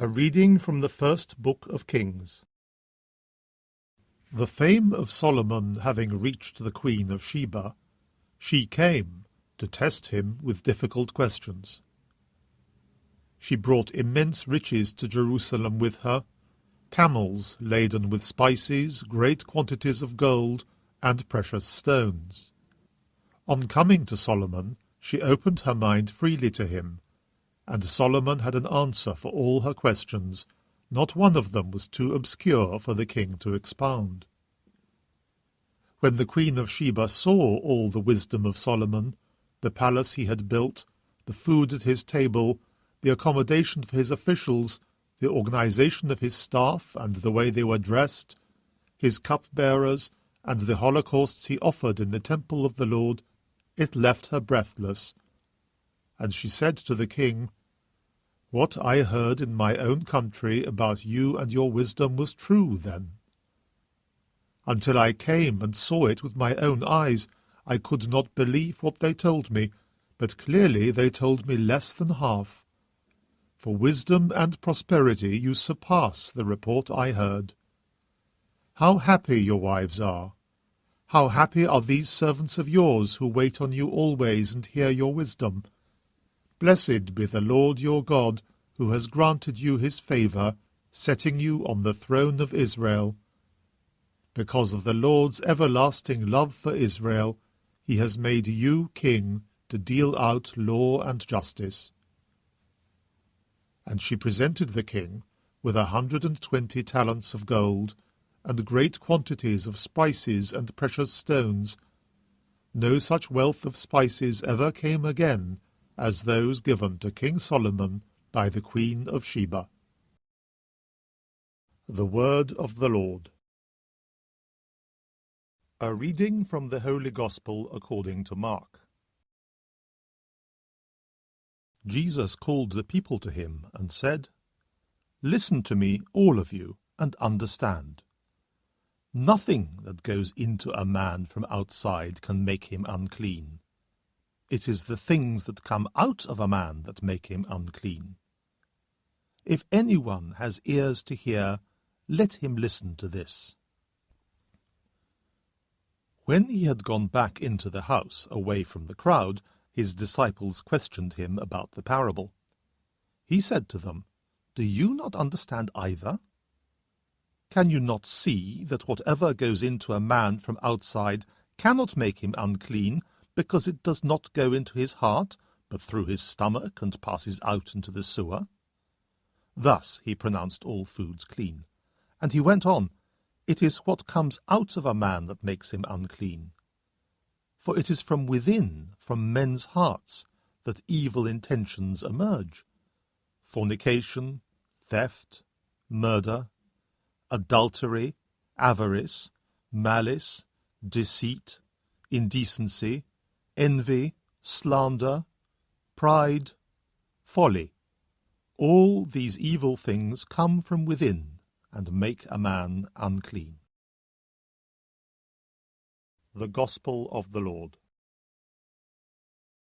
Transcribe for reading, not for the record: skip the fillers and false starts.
A reading from the first book of Kings. The fame of Solomon having reached the Queen of Sheba, she came to test him with difficult questions. She brought immense riches to Jerusalem with her, camels laden with spices, great quantities of gold, and precious stones. On coming to Solomon, she opened her mind freely to him, and Solomon had an answer for all her questions. Not one of them was too obscure for the king to expound. When the Queen of Sheba saw all the wisdom of Solomon, the palace he had built, the food at his table, the accommodation for his officials, the organization of his staff and the way they were dressed, his cupbearers, and the holocausts he offered in the temple of the Lord, it left her breathless. And she said to the king, "What I heard in my own country about you and your wisdom was true, then. Until I came and saw it with my own eyes, I could not believe what they told me, but clearly they told me less than half. For wisdom and prosperity you surpass the report I heard. How happy your wives are! How happy are these servants of yours who wait on you always and hear your wisdom! Blessed be the Lord your God, who has granted you his favor, setting you on the throne of Israel. Because of the Lord's everlasting love for Israel, he has made you king to deal out law and justice." And she presented the king with 120 talents of gold, and great quantities of spices and precious stones. No such wealth of spices ever came again as those given to King Solomon by the Queen of Sheba. The Word of the Lord. A reading from the Holy Gospel according to Mark. Jesus called the people to him and said, "Listen to me, all of you, and understand. Nothing that goes into a man from outside can make him unclean. It is the things that come out of a man that make him unclean. If anyone has ears to hear, let him listen to this." When he had gone back into the house, away from the crowd, his disciples questioned him about the parable. He said to them, "Do you not understand either? Can you not see that whatever goes into a man from outside cannot make him unclean, because it does not go into his heart, but through his stomach and passes out into the sewer?" Thus he pronounced all foods clean. And he went on, "It is what comes out of a man that makes him unclean. For it is from within, from men's hearts, that evil intentions emerge: fornication, theft, murder, adultery, avarice, malice, deceit, indecency, envy, slander, pride, folly. All these evil things come from within and make a man unclean." The Gospel of the Lord.